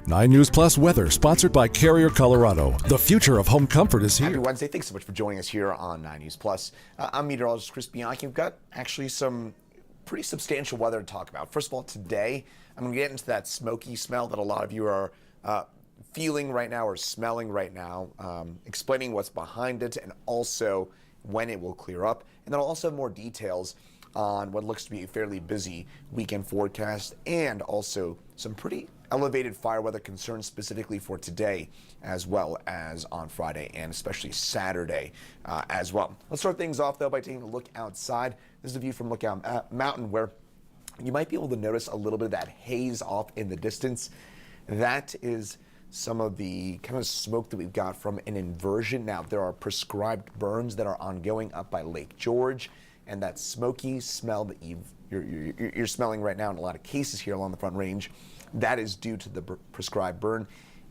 9 News Plus weather, sponsored by Carrier Colorado. The future of home comfort is here. Happy Wednesday. Thanks so much for joining us here on 9 News Plus. I'm meteorologist Chris Bianchi. We've got actually some pretty substantial weather to talk about. First of all, today, I'm going to get into that smoky smell that a lot of you are feeling right now or smelling right now, explaining what's behind it and also when it will clear up. And then I'll also have more details on what looks to be a fairly busy weekend forecast and also some pretty elevated fire weather concerns specifically for today as well as on Friday and especially Saturday as well. Let's start things off though by taking a look outside. This is a view from Lookout Mountain where you might be able to notice a little bit of that haze off in the distance. That is some of the kind of smoke that we've got from an inversion. Now, there are prescribed burns that are ongoing up by Lake George, and that smoky smell that you're smelling right now in a lot of cases here along the Front Range, that is due to the prescribed burn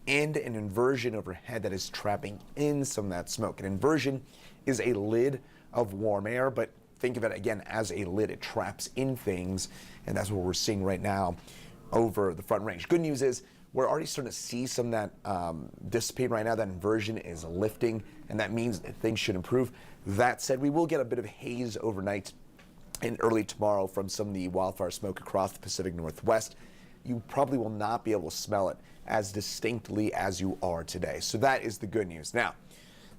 and an inversion overhead that is trapping in some of that smoke. An inversion is a lid of warm air, but think of it again as a lid. It traps in things, and that's what we're seeing right now over the Front Range. Good news is we're already starting to see some of that dissipate right now. That inversion is lifting, and that means that things should improve. That said, we will get a bit of haze overnight and early tomorrow from some of the wildfire smoke across the Pacific Northwest. You probably will not be able to smell it as distinctly as you are today. So that is the good news. Now,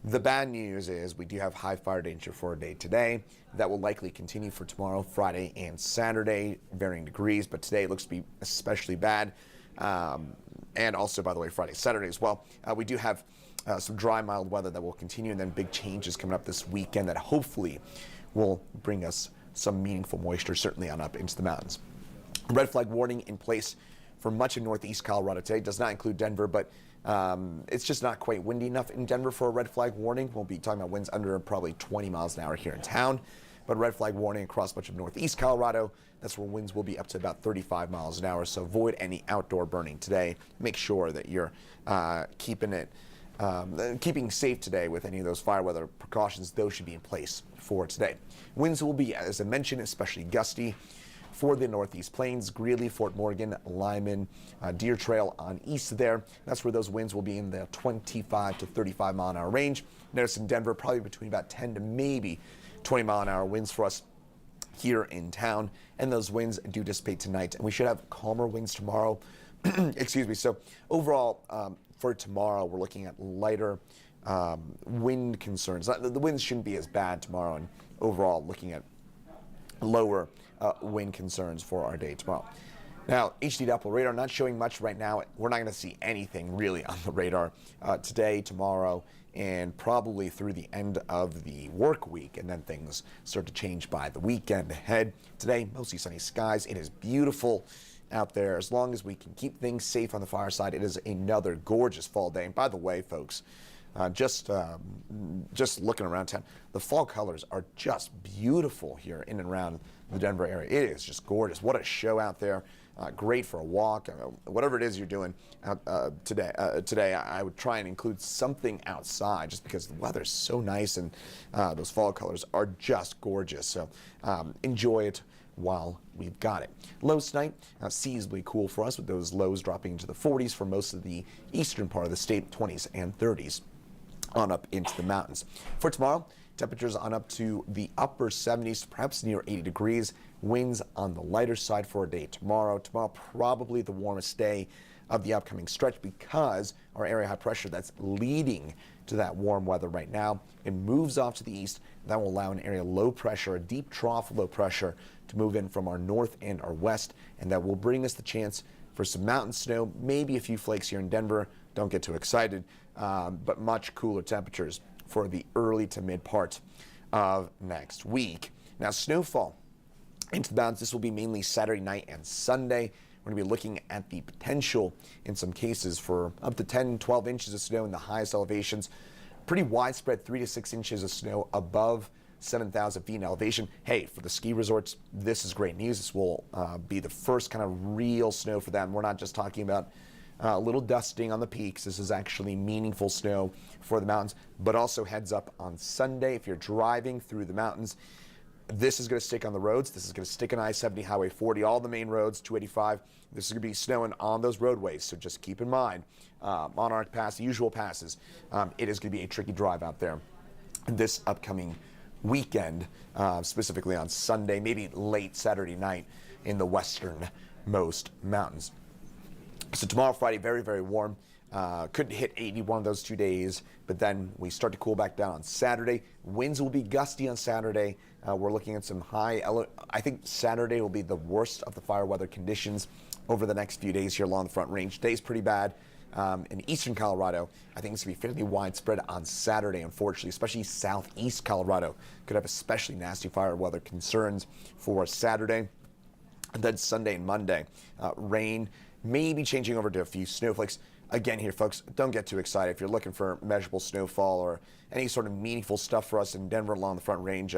the bad news is we do have high fire danger for a day today. That will likely continue for tomorrow, Friday, and Saturday, varying degrees, but today it looks to be especially bad. And also, by the way, Friday, Saturday as well. We do have some dry, mild weather that will continue, and then big changes coming up this weekend that hopefully will bring us some meaningful moisture, certainly on up into the mountains. Red flag warning in place for much of northeast Colorado today. Does not include Denver, but it's just not quite windy enough in Denver for a red flag warning. We'll be talking about winds under probably 20 miles an hour here in town, but red flag warning across much of northeast Colorado. That's where winds will be up to about 35 miles an hour, so avoid any outdoor burning today. Make sure that you're keeping safe today with any of those fire weather precautions. Those should be in place for today. Winds will be, as I mentioned, especially gusty for the Northeast Plains, Greeley, Fort Morgan, Lyman, Deer Trail on east there. That's where those winds will be in the 25 to 35 mile an hour range. Notice in Denver, probably between about 10 to maybe 20 mile an hour winds for us here in town, and those winds do dissipate tonight, and we should have calmer winds tomorrow. Excuse me. So overall, for tomorrow, we're looking at lighter wind concerns. The winds shouldn't be as bad tomorrow, and overall looking at lower wind concerns for our day tomorrow. Now, HD Doppler radar not showing much right now. We're not going to see anything really on the radar today, tomorrow, and probably through the end of the work week, and then things start to change by the weekend ahead. Today, mostly sunny skies. It is beautiful out there. As long as we can keep things safe on the fire side, it is another gorgeous fall day. And by the way, folks, just looking around town, the fall colors are just beautiful here in and around the Denver area. It is just gorgeous. What a show out there. Great for a walk. Whatever it is you're doing today, I would try and include something outside just because the weather is so nice and those fall colors are just gorgeous. So enjoy it while we've got it. Lows tonight, seasonably cool for us with those lows dropping into the 40s for most of the eastern part of the state, 20s and 30s on up into the mountains. For tomorrow, temperatures on up to the upper 70s, perhaps near 80 degrees. Winds on the lighter side for a day tomorrow. Tomorrow, probably the warmest day of the upcoming stretch because our area high pressure that's leading to that warm weather right now, it moves off to the east. That will allow an area low pressure, a deep trough low pressure, to move in from our north and our west, and that will bring us the chance for some mountain snow, maybe a few flakes here in Denver. Don't get too excited, but much cooler temperatures for the early to mid part of next week. Now, snowfall into the mountains, this will be mainly Saturday night and Sunday. We're going to be looking at the potential in some cases for up to 10, 12 inches of snow in the highest elevations. Pretty widespread 3 to 6 inches of snow above 7,000 feet in elevation. Hey, for the ski resorts, this is great news. This will be the first kind of real snow for them. We're not just talking about a little dusting on the peaks. This is actually meaningful snow for the mountains, but also heads up on Sunday if you're driving through the mountains. This is going to stick on the roads. This is going to stick on I-70, Highway 40, all the main roads, 285. This is going to be snowing on those roadways, so just keep in mind, Monarch Pass, the usual passes, it is going to be a tricky drive out there this upcoming weekend, specifically on Sunday, maybe late Saturday night in the westernmost mountains. So tomorrow, Friday, very, very warm. Could hit 80 one of those 2 days, but then we start to cool back down on Saturday. Winds will be gusty on Saturday. We're looking at some I think Saturday will be the worst of the fire weather conditions over the next few days here along the Front Range. Today's pretty bad. In eastern Colorado, I think it's going to be fairly widespread on Saturday, unfortunately, especially southeast Colorado. Could have especially nasty fire weather concerns for Saturday. And then Sunday and Monday, rain, maybe changing over to a few snowflakes. Again here, folks, don't get too excited. If you're looking for measurable snowfall or any sort of meaningful stuff for us in Denver along the Front Range,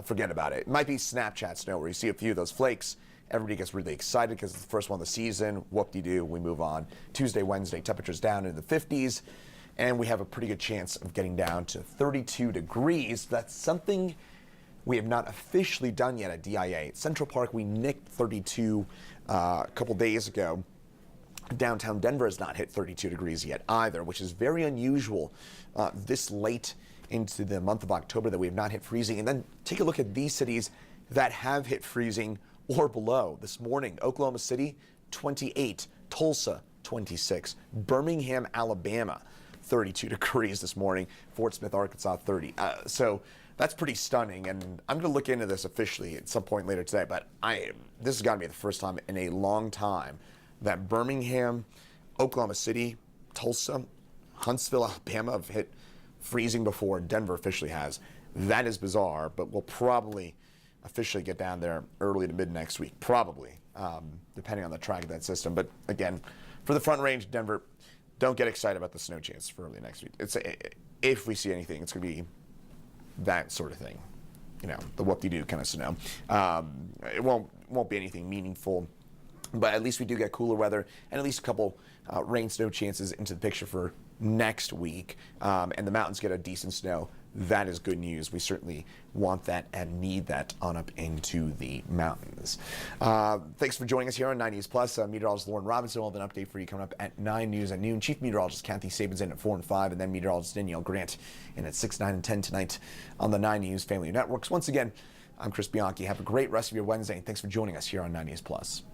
forget about it. It might be Snapchat snow where you see a few of those flakes. Everybody gets really excited because it's the first one of the season. Whoop-de-doo, we move on. Tuesday, Wednesday, temperatures down in the 50s, and we have a pretty good chance of getting down to 32 degrees. That's something we have not officially done yet at DIA. At Central Park, we nicked 32 a couple days ago. Downtown Denver has not hit 32 degrees yet either, which is very unusual this late into the month of October that we have not hit freezing. And then take a look at these cities that have hit freezing or below. This morning, Oklahoma City, 28. Tulsa, 26. Birmingham, Alabama, 32 degrees this morning. Fort Smith, Arkansas, 30. So that's pretty stunning, and I'm going to look into this officially at some point later today, but this has got to be the first time in a long time that Birmingham, Oklahoma City, Tulsa, Huntsville, Alabama have hit freezing before Denver officially has. That is bizarre, but we'll probably officially get down there early to mid next week, probably, depending on the track of that system. But again, for the Front Range, Denver, don't get excited about the snow chance for early next week. If we see anything, it's going to be that sort of thing, the whoop-de-doo kind of snow. It won't be anything meaningful. But at least we do get cooler weather and at least a couple rain snow chances into the picture for next week. And the mountains get a decent snow. That is good news. We certainly want that and need that on up into the mountains. Thanks for joining us here on 9 News Plus. Meteorologist Lauren Robinson will have an update for you coming up at 9 News at noon. Chief Meteorologist Kathy Sabins in at 4 and 5, and then Meteorologist Danielle Grant in at 6, 9, and 10 tonight on the 9 News Family Networks. Once again, I'm Chris Bianchi. Have a great rest of your Wednesday, and thanks for joining us here on 9 News Plus.